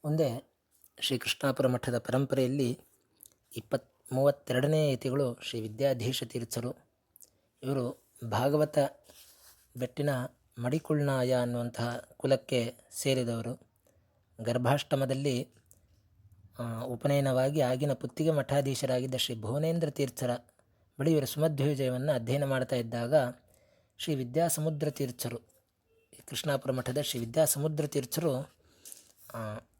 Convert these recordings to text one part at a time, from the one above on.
ಮುಂದೆ ಶ್ರೀ ಕೃಷ್ಣಾಪುರ ಮಠದ ಪರಂಪರೆಯಲ್ಲಿ 32ನೇ ಯತಿಗಳು ಶ್ರೀ ವಿದ್ಯಾಧೀಶ ತೀರ್ಥರು. ಇವರು ಭಾಗವತ ಬೆಟ್ಟಿನ ಮಡಿಕುಳ್ನಾಯ ಅನ್ನುವಂತಹ ಕುಲಕ್ಕೆ ಸೇರಿದವರು. ಗರ್ಭಾಷ್ಟಮದಲ್ಲಿ ಉಪನಯನವಾಗಿ ಆಗಿನ ಪುತ್ತಿಗೆ ಮಠಾಧೀಶರಾಗಿದ್ದ ಶ್ರೀ ಭುವನೇಂದ್ರ ತೀರ್ಥರ ಬಳಿ ಇವರು ಸುಮಧ್ವಿಜಯವನ್ನು ಅಧ್ಯಯನ ಮಾಡ್ತಾ ಇದ್ದಾಗ ಶ್ರೀ ವಿದ್ಯಾಸಮುದ್ರ ತೀರ್ಥರು, ಕೃಷ್ಣಾಪುರ ಮಠದ ಶ್ರೀ ವಿದ್ಯಾಸಮುದ್ರ ತೀರ್ಥರು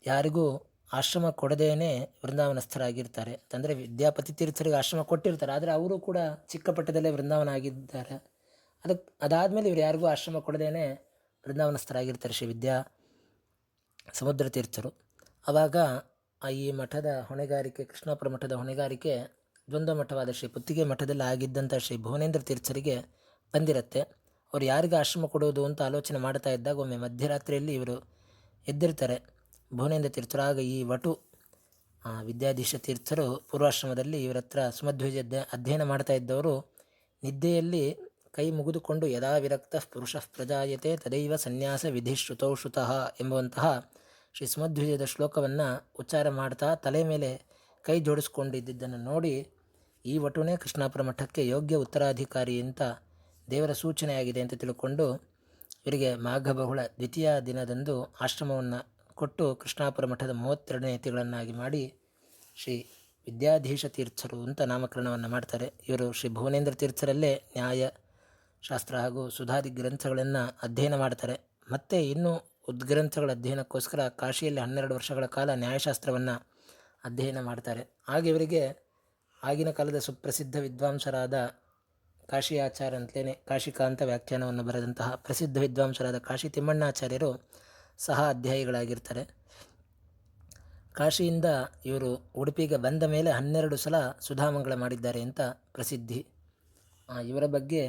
ಯಾರಿಗೂ ಆಶ್ರಮ ಕೊಡದೇನೆ ವೃಂದಾವನಸ್ಥರಾಗಿರ್ತಾರೆ. ಅಂತಂದರೆ ವಿದ್ಯಾಪತಿ ತೀರ್ಥರಿಗೆ ಆಶ್ರಮ ಕೊಟ್ಟಿರ್ತಾರೆ, ಆದರೆ ಅವರು ಕೂಡ ಚಿಕ್ಕಪಟ್ಟದಲ್ಲೇ ವೃಂದಾವನ ಆಗಿದ್ದಾರೆ. ಅದಾದಮೇಲೆ ಇವರು ಯಾರಿಗೂ ಆಶ್ರಮ ಕೊಡದೇನೆ ವೃಂದಾವನಸ್ಥರಾಗಿರ್ತಾರೆ ಶ್ರೀ ವಿದ್ಯಾ ಸಮುದ್ರ ತೀರ್ಥರು. ಆವಾಗ ಈ ಮಠದ ಹೊಣೆಗಾರಿಕೆ, ಕೃಷ್ಣಾಪುರ ಮಠದ ಹೊಣೆಗಾರಿಕೆ ದ್ವಂದ್ವ ಮಠವಾದ ಶ್ರೀ ಪುತ್ತಿಗೆ ಮಠದಲ್ಲಿ ಆಗಿದ್ದಂಥ ಶ್ರೀ ಭುವನೇಂದ್ರ ತೀರ್ಥರಿಗೆ ಬಂದಿರುತ್ತೆ. ಅವರು ಯಾರಿಗೆ ಆಶ್ರಮ ಕೊಡೋದು ಅಂತ ಆಲೋಚನೆ ಮಾಡ್ತಾ ಇದ್ದಾಗ ಒಮ್ಮೆ ಮಧ್ಯರಾತ್ರಿಯಲ್ಲಿ ಇವರು ಎದ್ದಿರ್ತಾರೆ, ಭುವನೇಂದ್ರ ತೀರ್ಥರು. ಆಗ ಈ ವಟು ವಿದ್ಯಾಧೀಶ ತೀರ್ಥರು ಪೂರ್ವಾಶ್ರಮದಲ್ಲಿ ಇವರ ಹತ್ರ ಸುಮಧ್ವಜ ಅಧ್ಯಯನ ಮಾಡ್ತಾ ಇದ್ದವರು ನಿದ್ದೆಯಲ್ಲಿ ಕೈ ಮುಗಿದುಕೊಂಡು ಯದಾ ವಿರಕ್ತ ಪುರುಷ ಪ್ರಜಾಯತೆ ತದೈವ ಸನ್ಯಾಸ ವಿಧಿ ಶ್ರುತೌ ಎಂಬುವಂತಹ ಶ್ರೀ ಸುಮಧ್ವಜದ ಶ್ಲೋಕವನ್ನು ಉಚ್ಚಾರ ಮಾಡ್ತಾ ತಲೆ ಮೇಲೆ ಕೈ ಜೋಡಿಸ್ಕೊಂಡಿದ್ದನ್ನು ನೋಡಿ ಈ ವಟುನೇ ಕೃಷ್ಣಾಪುರ ಮಠಕ್ಕೆ ಯೋಗ್ಯ ಉತ್ತರಾಧಿಕಾರಿ ಅಂತ ದೇವರ ಸೂಚನೆಯಾಗಿದೆ ಅಂತ ತಿಳ್ಕೊಂಡು ಇವರಿಗೆ ಮಾಘ ಬಹುಳ ದ್ವಿತೀಯ ದಿನದಂದು ಆಶ್ರಮವನ್ನು ಕೊಟ್ಟು ಕೃಷ್ಣಾಪುರ ಮಠದ 32ನೇ ಯತಿಗಳನ್ನಾಗಿ ಮಾಡಿ ಶ್ರೀ ವಿದ್ಯಾಧೀಶ ತೀರ್ಥರು ಅಂತ ನಾಮಕರಣವನ್ನು ಮಾಡ್ತಾರೆ. ಇವರು ಶ್ರೀ ಭುವನೇಂದ್ರ ತೀರ್ಥರಲ್ಲೇ ನ್ಯಾಯ ಶಾಸ್ತ್ರ ಹಾಗೂ ಸುಧಾದಿ ಗ್ರಂಥಗಳನ್ನು ಅಧ್ಯಯನ ಮಾಡ್ತಾರೆ. ಮತ್ತು ಇನ್ನೂ ಉದ್ಗ್ರಂಥಗಳ ಅಧ್ಯಯನಕ್ಕೋಸ್ಕರ ಕಾಶಿಯಲ್ಲಿ 12 ವರ್ಷಗಳ ಕಾಲ ನ್ಯಾಯಶಾಸ್ತ್ರವನ್ನು ಅಧ್ಯಯನ ಮಾಡ್ತಾರೆ. ಹಾಗೆ ಇವರಿಗೆ ಆಗಿನ ಕಾಲದ ಸುಪ್ರಸಿದ್ಧ ವಿದ್ವಾಂಸರಾದ ಕಾಶಿ ಆಚಾರ್ಯ ಅಂತಲೇ ಕಾಶಿಕಾಂತ ವ್ಯಾಖ್ಯಾನವನ್ನು ಬರೆದಂತಹ ಪ್ರಸಿದ್ಧ ವಿದ್ವಾಂಸರಾದ ಕಾಶಿ ತಿಮ್ಮಣ್ಣಾಚಾರ್ಯರು ಸಹ ಅಧ್ಯಾಯಿಗಳಾಗಿರ್ತಾರೆ. ಕಾಶಿಯಿಂದ ಇವರು ಉಡುಪಿಗೆ ಬಂದ ಮೇಲೆ 12 ಸಲ ಸುಧಾಮಂಗಳ ಮಾಡಿದ್ದಾರೆ ಅಂತ ಪ್ರಸಿದ್ಧಿ. ಇವರ ಬಗ್ಗೆ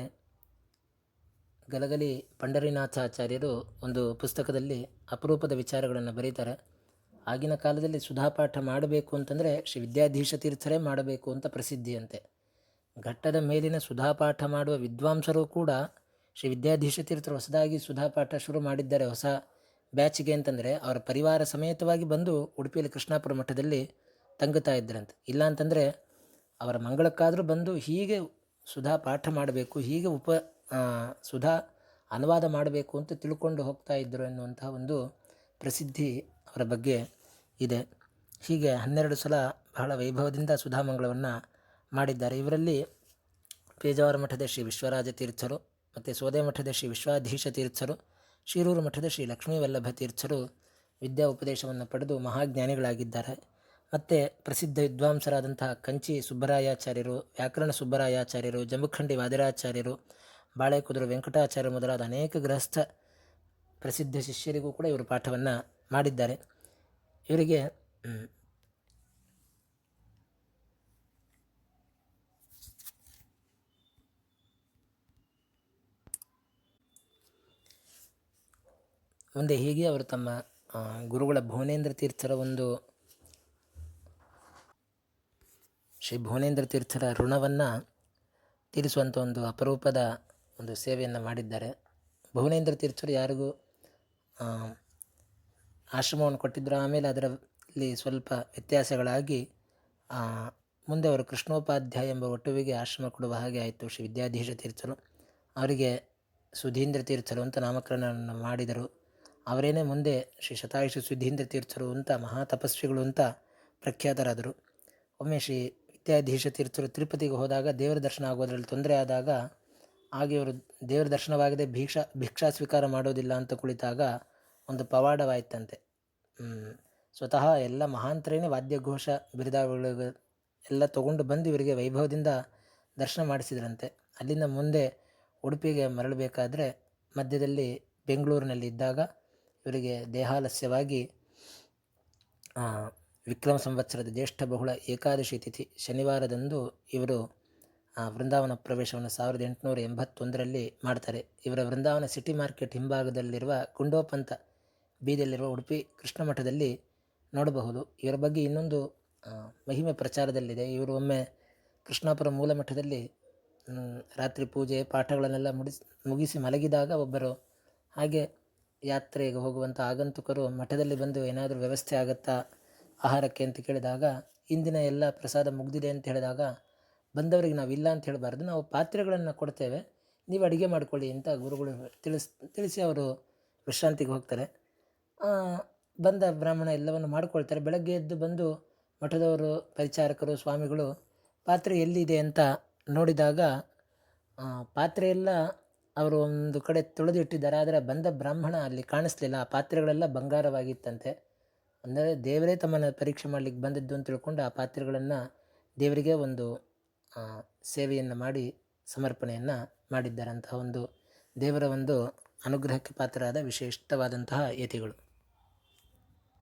ಗಲಗಲಿ ಪಂಡರಿನಾಥಾಚಾರ್ಯರು ಒಂದು ಪುಸ್ತಕದಲ್ಲಿ ಅಪರೂಪದ ವಿಚಾರಗಳನ್ನು ಬರೀತಾರೆ. ಆಗಿನ ಕಾಲದಲ್ಲಿ ಸುಧಾಪಾಠ ಮಾಡಬೇಕು ಅಂತಂದರೆ ಶ್ರೀ ವಿದ್ಯಾಧೀಶ ತೀರ್ಥರೇ ಮಾಡಬೇಕು ಅಂತ ಪ್ರಸಿದ್ಧಿಯಂತೆ. ಘಟ್ಟದ ಮೇಲಿನ ಸುಧಾಪಾಠ ಮಾಡುವ ವಿದ್ವಾಂಸರು ಕೂಡ ಶ್ರೀ ವಿದ್ಯಾಧೀಶ ತೀರ್ಥರು ಹೊಸದಾಗಿ ಸುಧಾಪಾಠ ಶುರು ಮಾಡಿದ್ದಾರೆ ಹೊಸ ಬ್ಯಾಚಿಗೆ ಅಂತಂದರೆ ಅವರ ಪರಿವಾರ ಸಮೇತವಾಗಿ ಬಂದು ಉಡುಪಿಯಲ್ಲಿ ಕೃಷ್ಣಾಪುರ ಮಠದಲ್ಲಿ ತಂಗುತ್ತಾ ಇದ್ದರಂತೆ. ಇಲ್ಲ ಅಂತಂದರೆ ಅವರ ಮಂಗಳಕ್ಕಾದರೂ ಬಂದು ಹೀಗೆ ಸುಧಾ ಪಾಠ ಮಾಡಬೇಕು, ಹೀಗೆ ಸುಧಾ ಅನುವಾದ ಮಾಡಬೇಕು ಅಂತ ತಿಳ್ಕೊಂಡು ಹೋಗ್ತಾ ಇದ್ದರು ಎನ್ನುವಂತಹ ಒಂದು ಪ್ರಸಿದ್ಧಿ ಅವರ ಬಗ್ಗೆ ಇದೆ. ಹೀಗೆ 12 ಸಲ ಬಹಳ ವೈಭವದಿಂದ ಸುಧಾಮಂಗಳವನ್ನು ಮಾಡಿದ್ದಾರೆ. ಇವರಲ್ಲಿ ಪೇಜಾವರ ಮಠದ ಶ್ರೀ ವಿಶ್ವರಾಜ ತೀರ್ಥರು ಮತ್ತು ಸೋದೆ ಮಠದ ಶ್ರೀ ವಿಶ್ವಾಧೀಶ ತೀರ್ಥರು, ಶಿರೂರು ಮಠದ ಶ್ರೀ ಲಕ್ಷ್ಮೀವಲ್ಲಭ ತೀರ್ಥರು ವಿದ್ಯಾ ಉಪದೇಶವನ್ನು ಪಡೆದು ಮಹಾಜ್ಞಾನಿಗಳಾಗಿದ್ದಾರೆ. ಮತ್ತು ಪ್ರಸಿದ್ಧ ವಿದ್ವಾಂಸರಾದಂತಹ ಕಂಚಿ ಸುಬ್ಬರಾಯಾಚಾರ್ಯರು, ವ್ಯಾಕರಣ ಸುಬ್ಬರಾಯಾಚಾರ್ಯರು, ಜಂಬುಖಂಡಿ ವಾದಿರಾಚಾರ್ಯರು, ಬಾಳೆಕುದುರು ವೆಂಕಟಾಚಾರ್ಯ ಮೊದಲಾದ ಅನೇಕ ಗೃಹಸ್ಥ ಪ್ರಸಿದ್ಧ ಶಿಷ್ಯರಿಗೂ ಕೂಡ ಇವರು ಪಾಠವನ್ನು ಮಾಡಿದ್ದಾರೆ. ಇವರಿಗೆ ಮುಂದೆ ಹೀಗೆ ಅವರು ತಮ್ಮ ಗುರುಗಳ ಭುವನೇಂದ್ರ ತೀರ್ಥರ ಶ್ರೀ ಭುವನೇಂದ್ರ ತೀರ್ಥರ ಋಣವನ್ನು ತೀರಿಸುವಂಥ ಒಂದು ಅಪರೂಪದ ಒಂದು ಸೇವೆಯನ್ನು ಮಾಡಿದ್ದಾರೆ. ಭುವನೇಂದ್ರ ತೀರ್ಥರು ಯಾರಿಗೂ ಆಶ್ರಮವನ್ನು ಕೊಟ್ಟಿದ್ದರು. ಆಮೇಲೆ ಅದರಲ್ಲಿ ಸ್ವಲ್ಪ ವ್ಯತ್ಯಾಸಗಳಾಗಿ ಮುಂದೆ ಅವರು ಕೃಷ್ಣೋಪಾಧ್ಯಾಯ ಎಂಬ ವಟುವಿಗೆ ಆಶ್ರಮ ಕೊಡುವ ಹಾಗೆ ಆಯಿತು. ಶ್ರೀ ವಿದ್ಯಾಧೀಶ ತೀರ್ಥರು ಅವರಿಗೆ ಸುಧೀಂದ್ರ ತೀರ್ಥರು ಅಂತ ನಾಮಕರಣವನ್ನು ಮಾಡಿದರು. ಅವರೇನೇ ಮುಂದೆ ಶ್ರೀ ಶತಾಯುಷಿ ಸುಧೀಂದ್ರ ತೀರ್ಥರು ಅಂತ ಮಹಾ ತಪಸ್ವಿಗಳು ಅಂತ ಪ್ರಖ್ಯಾತರಾದರು. ಒಮ್ಮೆ ಶ್ರೀ ವಿದ್ಯಾಧೀಶ ತೀರ್ಥರು ತಿರುಪತಿಗೆ ಹೋದಾಗ ದೇವರ ದರ್ಶನ ಆಗೋದ್ರಲ್ಲಿ ತೊಂದರೆ ಆದಾಗ, ಹಾಗೆ ಇವರು ದೇವರ ದರ್ಶನವಾಗದೆ ಭಿಕ್ಷಾ ಸ್ವೀಕಾರ ಮಾಡೋದಿಲ್ಲ ಅಂತ ಕುಳಿತಾಗ ಒಂದು ಪವಾಡವಾಯ್ತಂತೆ. ಸ್ವತಃ ಎಲ್ಲ ಮಹಾಂತರೇನೇ ವಾದ್ಯಘೋಷ ಬಿರುದಾವಳಿ ಎಲ್ಲ ತೊಗೊಂಡು ಬಂದು ಇವರಿಗೆ ವೈಭವದಿಂದ ದರ್ಶನ ಮಾಡಿಸಿದ್ರಂತೆ. ಅಲ್ಲಿಂದ ಮುಂದೆ ಉಡುಪಿಗೆ ಮರಳಬೇಕಾದ್ರೆ ಮಧ್ಯದಲ್ಲಿ ಬೆಂಗಳೂರಿನಲ್ಲಿ ಇದ್ದಾಗ ಇವರಿಗೆ ದೇಹಾಲಸ್ಯವಾಗಿ ವಿಕ್ರಮ ಸಂವತ್ಸರದ ಜ್ಯೇಷ್ಠ ಬಹುಳ ಏಕಾದಶಿ ತಿಥಿ ಶನಿವಾರದಂದು ಇವರು ವೃಂದಾವನ ಪ್ರವೇಶವನ್ನು 1881ರಲ್ಲಿ ಮಾಡ್ತಾರೆ. ಇವರ ವೃಂದಾವನ ಸಿಟಿ ಮಾರ್ಕೆಟ್ ಹಿಂಭಾಗದಲ್ಲಿರುವ ಗುಂಡೋಪಂತ ಬೀದಿಯಲ್ಲಿರುವ ಉಡುಪಿ ಕೃಷ್ಣ ಮಠದಲ್ಲಿ ನೋಡಬಹುದು. ಇವರ ಬಗ್ಗೆ ಇನ್ನೊಂದು ಮಹಿಮೆ ಪ್ರಚಾರದಲ್ಲಿದೆ. ಇವರು ಒಮ್ಮೆ ಕೃಷ್ಣಾಪುರ ಮೂಲ ಮಠದಲ್ಲಿ ರಾತ್ರಿ ಪೂಜೆ ಪಾಠಗಳನ್ನೆಲ್ಲ ಮುಗಿಸಿ ಮಲಗಿದಾಗ ಒಬ್ಬರು ಹಾಗೆ ಯಾತ್ರೆಗೆ ಹೋಗುವಂಥ ಆಗಂತುಕರು ಮಠದಲ್ಲಿ ಬಂದು ಏನಾದರೂ ವ್ಯವಸ್ಥೆ ಆಗುತ್ತಾ ಆಹಾರಕ್ಕೆ ಅಂತ ಕೇಳಿದಾಗ ಇಂದಿನ ಎಲ್ಲ ಪ್ರಸಾದ ಮುಗ್ದಿದೆ ಅಂತ ಹೇಳಿದಾಗ ಬಂದವರಿಗೆ ನಾವು ಇಲ್ಲ ಅಂತ ಹೇಳಬಾರ್ದು, ನಾವು ಪಾತ್ರೆಗಳನ್ನು ಕೊಡ್ತೇವೆ, ನೀವು ಅಡುಗೆ ಮಾಡ್ಕೊಳ್ಳಿ ಅಂತ ಗುರುಗಳು ತಿಳಿಸಿ ಅವರು ವಿಶ್ರಾಂತಿಗೆ ಹೋಗ್ತಾರೆ. ಬಂದ ಬ್ರಾಹ್ಮಣ ಎಲ್ಲವನ್ನು ಮಾಡ್ಕೊಳ್ತಾರೆ. ಬೆಳಗ್ಗೆ ಎದ್ದು ಬಂದು ಮಠದವರು, ಪರಿಚಾರಕರು, ಸ್ವಾಮಿಗಳು ಪಾತ್ರೆ ಎಲ್ಲಿದೆ ಅಂತ ನೋಡಿದಾಗ ಪಾತ್ರೆ ಎಲ್ಲ ಅವರು ಒಂದು ಕಡೆ ತೊಳೆದಿಟ್ಟಿದ್ದಾರೆ. ಆದರೆ ಬಂದ ಬ್ರಾಹ್ಮಣ ಅಲ್ಲಿ ಕಾಣಿಸ್ಲಿಲ್ಲ. ಆ ಪಾತ್ರೆಗಳೆಲ್ಲ ಬಂಗಾರವಾಗಿತ್ತಂತೆ. ಅಂದರೆ ದೇವರೇ ತಮ್ಮನ್ನು ಪರೀಕ್ಷೆ ಮಾಡಲಿಕ್ಕೆ ಬಂದದ್ದು ಅಂತ ತಿಳ್ಕೊಂಡು ಆ ಪಾತ್ರೆಗಳನ್ನು ದೇವರಿಗೆ ಒಂದು ಸೇವೆಯನ್ನು ಮಾಡಿ ಸಮರ್ಪಣೆಯನ್ನು ಮಾಡಿದ್ದಾರೆ. ಅಂತಹ ಒಂದು ದೇವರ ಒಂದು ಅನುಗ್ರಹಕ್ಕೆ ಪಾತ್ರರಾದ ವಿಶಿಷ್ಟವಾದಂತಹ ಯತಿಗಳು.